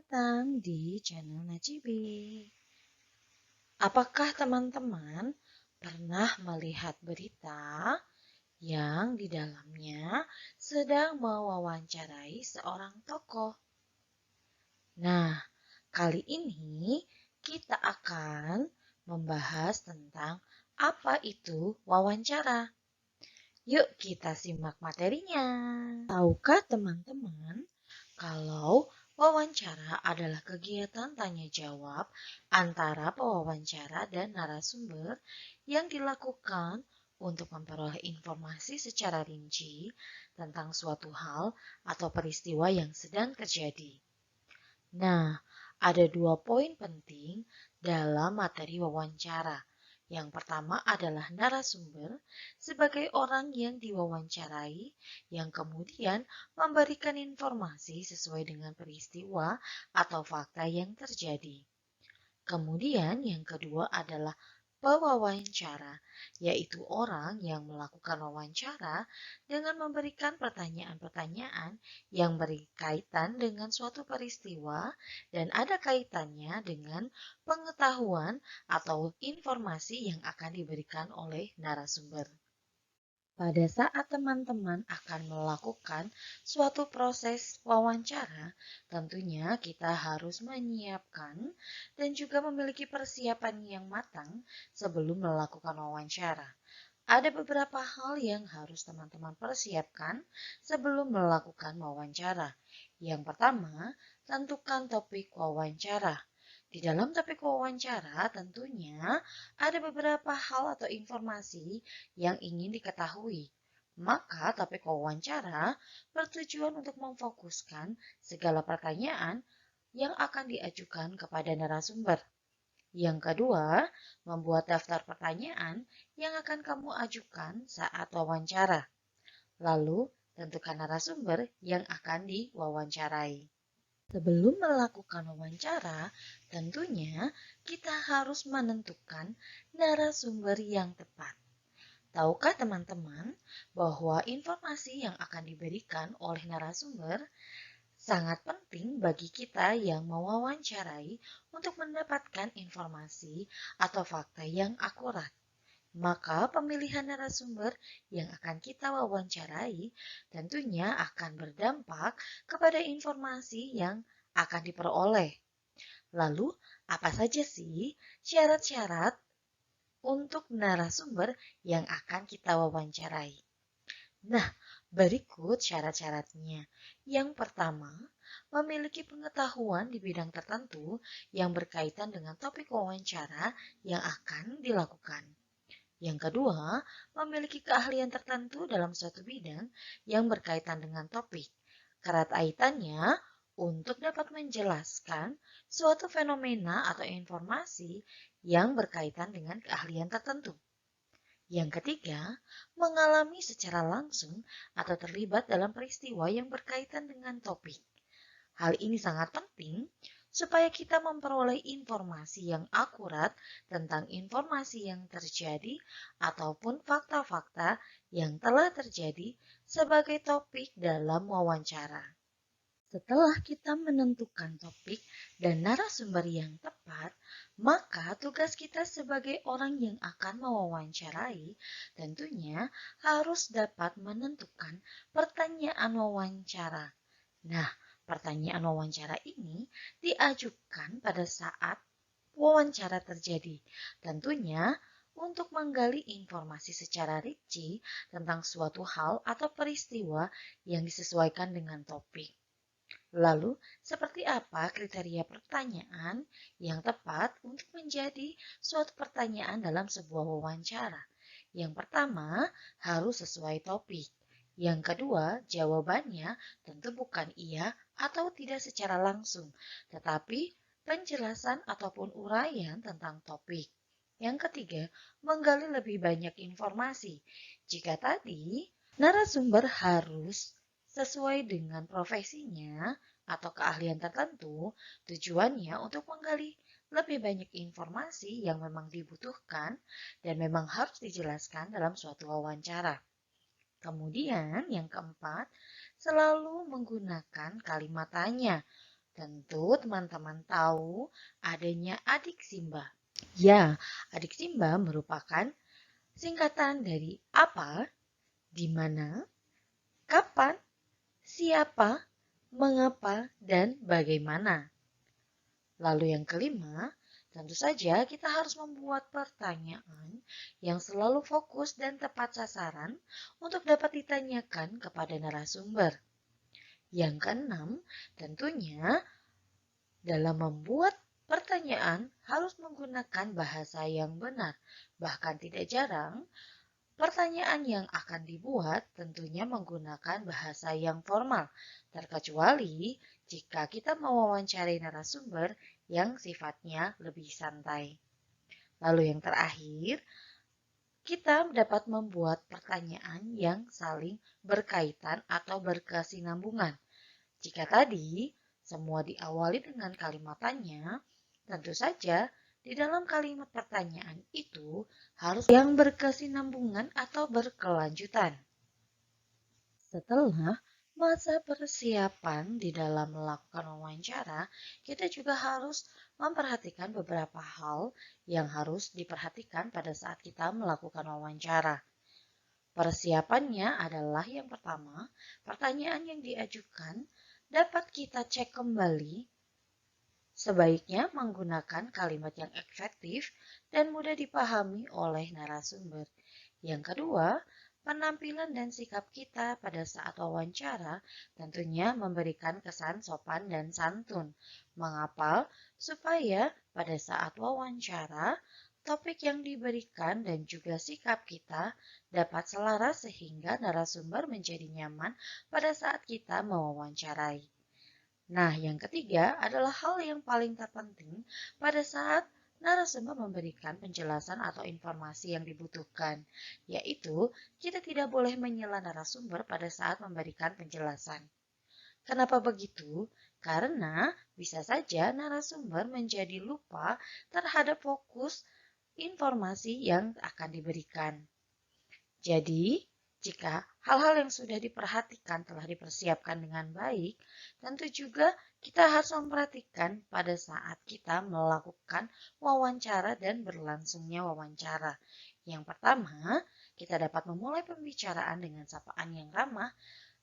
datang di channel Najibi. Apakah teman-teman pernah melihat berita yang di dalamnya sedang mewawancarai seorang tokoh? Nah, kali ini kita akan membahas tentang apa itu wawancara. Yuk kita simak materinya. Tahukah teman-teman kalau wawancara adalah kegiatan tanya jawab antara pewawancara dan narasumber yang dilakukan untuk memperoleh informasi secara rinci tentang suatu hal atau peristiwa yang sedang terjadi. Nah, ada 2 poin penting dalam materi wawancara. Yang pertama adalah narasumber sebagai orang yang diwawancarai, yang kemudian memberikan informasi sesuai dengan peristiwa atau fakta yang terjadi. Kemudian yang kedua adalah pewawancara, yaitu orang yang melakukan wawancara dengan memberikan pertanyaan-pertanyaan yang berkaitan dengan suatu peristiwa dan ada kaitannya dengan pengetahuan atau informasi yang akan diberikan oleh narasumber. Pada saat teman-teman akan melakukan suatu proses wawancara, tentunya kita harus menyiapkan dan juga memiliki persiapan yang matang sebelum melakukan wawancara. Ada beberapa hal yang harus teman-teman persiapkan sebelum melakukan wawancara. Yang pertama, tentukan topik wawancara. Di dalam topik wawancara tentunya ada beberapa hal atau informasi yang ingin diketahui. Maka topik wawancara bertujuan untuk memfokuskan segala pertanyaan yang akan diajukan kepada narasumber. Yang kedua, membuat daftar pertanyaan yang akan kamu ajukan saat wawancara. Lalu, tentukan narasumber yang akan diwawancarai. Sebelum melakukan wawancara, tentunya kita harus menentukan narasumber yang tepat. Tahukah teman-teman bahwa informasi yang akan diberikan oleh narasumber sangat penting bagi kita yang mewawancarai untuk mendapatkan informasi atau fakta yang akurat. Maka pemilihan narasumber yang akan kita wawancarai tentunya akan berdampak kepada informasi yang akan diperoleh. Lalu, apa saja sih syarat-syarat untuk narasumber yang akan kita wawancarai? Nah, berikut syarat-syaratnya. Yang pertama, memiliki pengetahuan di bidang tertentu yang berkaitan dengan topik wawancara yang akan dilakukan. Yang kedua, memiliki keahlian tertentu dalam suatu bidang yang berkaitan dengan topik. Erat kaitannya untuk dapat menjelaskan suatu fenomena atau informasi yang berkaitan dengan keahlian tertentu. Yang ketiga, mengalami secara langsung atau terlibat dalam peristiwa yang berkaitan dengan topik. Hal ini sangat penting supaya kita memperoleh informasi yang akurat tentang informasi yang terjadi ataupun fakta-fakta yang telah terjadi sebagai topik dalam wawancara. Setelah kita menentukan topik dan narasumber yang tepat, maka tugas kita sebagai orang yang akan mewawancarai tentunya harus dapat menentukan pertanyaan wawancara. Nah, pertanyaan wawancara ini diajukan pada saat wawancara terjadi. Tentunya untuk menggali informasi secara rinci tentang suatu hal atau peristiwa yang disesuaikan dengan topik. Lalu, seperti apa kriteria pertanyaan yang tepat untuk menjadi suatu pertanyaan dalam sebuah wawancara? Yang pertama, harus sesuai topik. Yang kedua, jawabannya tentu bukan iya atau tidak secara langsung, tetapi penjelasan ataupun uraian tentang topik. Yang ketiga, menggali lebih banyak informasi. Jika tadi narasumber harus sesuai dengan profesinya atau keahlian tertentu, tujuannya untuk menggali lebih banyak informasi yang memang dibutuhkan dan memang harus dijelaskan dalam suatu wawancara. Kemudian yang keempat, selalu menggunakan kalimat tanya. Tentu teman-teman tahu adanya adik Simba. Ya, adik Simba merupakan singkatan dari apa, di mana, kapan, siapa, mengapa, dan bagaimana. Lalu yang kelima, tentu saja kita harus membuat pertanyaan yang selalu fokus dan tepat sasaran untuk dapat ditanyakan kepada narasumber. Yang keenam, tentunya dalam membuat pertanyaan harus menggunakan bahasa yang benar. Bahkan tidak jarang, pertanyaan yang akan dibuat tentunya menggunakan bahasa yang formal, terkecuali jika kita mewawancarai narasumber yang sifatnya lebih santai. Lalu yang terakhir, kita dapat membuat pertanyaan yang saling berkaitan atau berkesinambungan. Jika tadi semua diawali dengan kalimat tanya, tentu saja di dalam kalimat pertanyaan itu harus yang berkesinambungan atau berkelanjutan. Setelah masa persiapan di dalam melakukan wawancara, kita juga harus memperhatikan beberapa hal yang harus diperhatikan pada saat kita melakukan wawancara. Persiapannya adalah yang pertama, pertanyaan yang diajukan dapat kita cek kembali. Sebaiknya menggunakan kalimat yang efektif dan mudah dipahami oleh narasumber. Yang kedua, penampilan dan sikap kita pada saat wawancara tentunya memberikan kesan sopan dan santun. Mengapa? Supaya pada saat wawancara, topik yang diberikan dan juga sikap kita dapat selaras sehingga narasumber menjadi nyaman pada saat kita mewawancarai. Nah, yang ketiga adalah hal yang paling terpenting pada saat narasumber memberikan penjelasan atau informasi yang dibutuhkan, yaitu kita tidak boleh menyela narasumber pada saat memberikan penjelasan. Kenapa begitu? Karena bisa saja narasumber menjadi lupa terhadap fokus informasi yang akan diberikan. Jadi, jika hal-hal yang sudah diperhatikan telah dipersiapkan dengan baik, tentu juga kita harus memperhatikan pada saat kita melakukan wawancara dan berlangsungnya wawancara. Yang pertama, kita dapat memulai pembicaraan dengan sapaan yang ramah.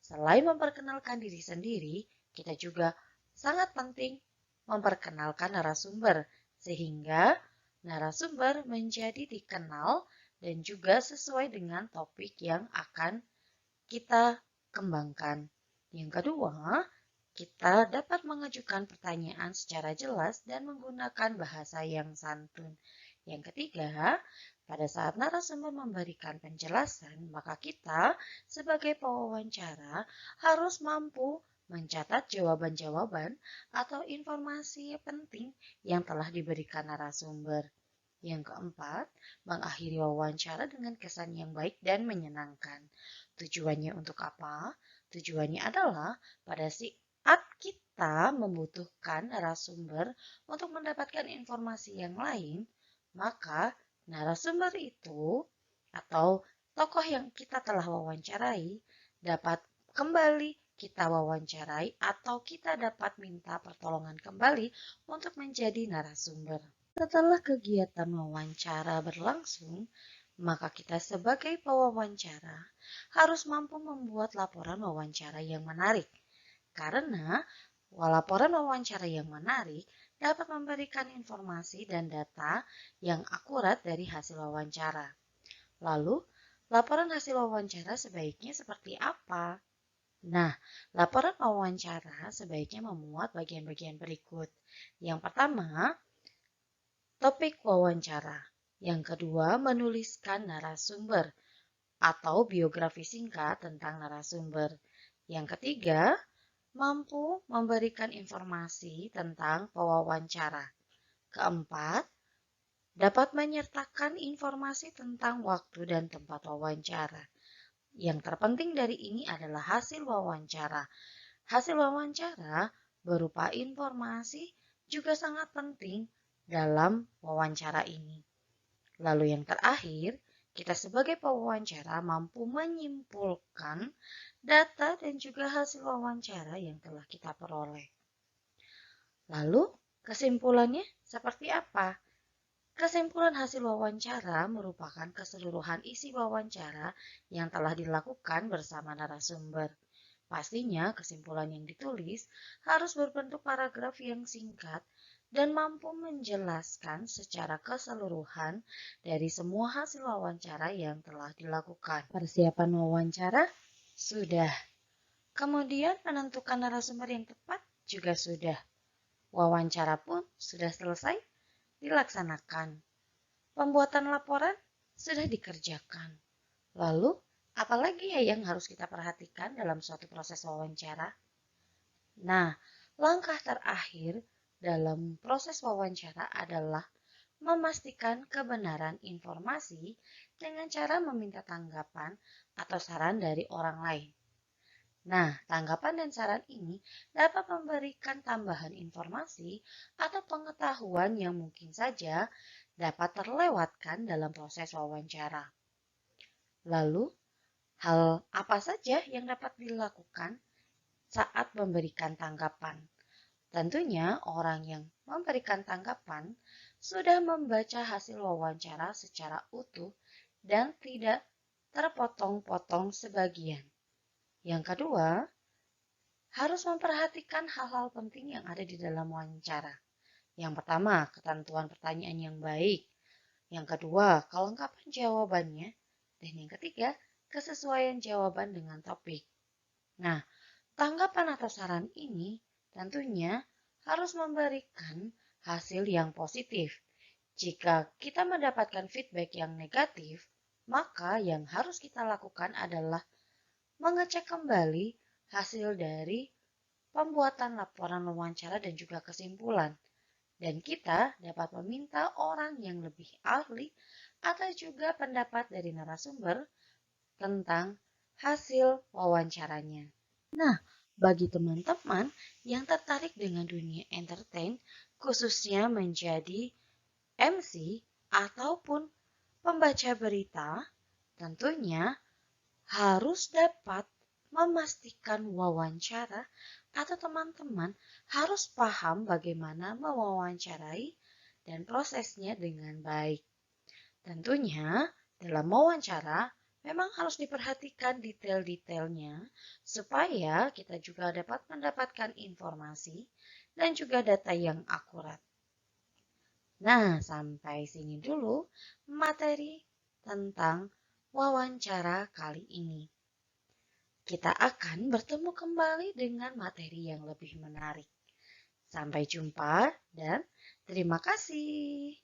Selain memperkenalkan diri sendiri, kita juga sangat penting memperkenalkan narasumber, sehingga narasumber menjadi dikenal dan juga sesuai dengan topik yang akan kita kembangkan. Yang kedua, kita dapat mengajukan pertanyaan secara jelas dan menggunakan bahasa yang santun. Yang ketiga, pada saat narasumber memberikan penjelasan, maka kita sebagai pewawancara harus mampu mencatat jawaban-jawaban atau informasi penting yang telah diberikan narasumber. Yang keempat, mengakhiri wawancara dengan kesan yang baik dan menyenangkan. Tujuannya untuk apa? Tujuannya adalah pada saat kita membutuhkan narasumber untuk mendapatkan informasi yang lain, maka narasumber itu atau tokoh yang kita telah wawancarai dapat kembali kita wawancarai atau kita dapat minta pertolongan kembali untuk menjadi narasumber. Setelah kegiatan wawancara berlangsung, maka kita sebagai pewawancara harus mampu membuat laporan wawancara yang menarik. Karena laporan wawancara yang menarik dapat memberikan informasi dan data yang akurat dari hasil wawancara. Lalu, laporan hasil wawancara sebaiknya seperti apa? Nah, laporan wawancara sebaiknya memuat bagian-bagian berikut. Yang pertama, topik wawancara. Yang kedua, menuliskan narasumber atau biografi singkat tentang narasumber. Yang ketiga, mampu memberikan informasi tentang pewawancara. Keempat, dapat menyertakan informasi tentang waktu dan tempat wawancara. Yang terpenting dari ini adalah hasil wawancara. Hasil wawancara berupa informasi juga sangat penting dalam wawancara ini. Lalu yang terakhir, kita sebagai pewawancara mampu menyimpulkan data dan juga hasil wawancara yang telah kita peroleh. Lalu, kesimpulannya seperti apa? Kesimpulan hasil wawancara merupakan keseluruhan isi wawancara yang telah dilakukan bersama narasumber. Pastinya kesimpulan yang ditulis harus berbentuk paragraf yang singkat dan mampu menjelaskan secara keseluruhan dari semua hasil wawancara yang telah dilakukan. Persiapan wawancara sudah. Kemudian menentukan narasumber yang tepat juga sudah. Wawancara pun sudah selesai dilaksanakan. Pembuatan laporan sudah dikerjakan. Lalu, apalagi ya yang harus kita perhatikan dalam suatu proses wawancara? Nah, langkah terakhir dalam proses wawancara adalah memastikan kebenaran informasi dengan cara meminta tanggapan atau saran dari orang lain. Nah, tanggapan dan saran ini dapat memberikan tambahan informasi atau pengetahuan yang mungkin saja dapat terlewatkan dalam proses wawancara. Lalu, hal apa saja yang dapat dilakukan saat memberikan tanggapan? Tentunya orang yang memberikan tanggapan sudah membaca hasil wawancara secara utuh dan tidak terpotong-potong sebagian. Yang kedua, harus memperhatikan hal-hal penting yang ada di dalam wawancara. Yang pertama, ketentuan pertanyaan yang baik. Yang kedua, kelengkapan jawabannya. Dan yang ketiga, kesesuaian jawaban dengan topik. Nah, tanggapan atau saran ini tentunya harus memberikan hasil yang positif. Jika kita mendapatkan feedback yang negatif, maka yang harus kita lakukan adalah mengecek kembali hasil dari pembuatan laporan wawancara dan juga kesimpulan. Dan kita dapat meminta orang yang lebih ahli atau juga pendapat dari narasumber tentang hasil wawancaranya. Nah, bagi teman-teman yang tertarik dengan dunia entertain, khususnya menjadi MC ataupun pembaca berita, tentunya harus dapat memastikan wawancara atau teman-teman harus paham bagaimana mewawancarai dan prosesnya dengan baik. Tentunya dalam wawancara memang harus diperhatikan detail-detailnya supaya kita juga dapat mendapatkan informasi dan juga data yang akurat. Nah, sampai sini dulu materi tentang wawancara kali ini. Kita akan bertemu kembali dengan materi yang lebih menarik. Sampai jumpa dan terima kasih.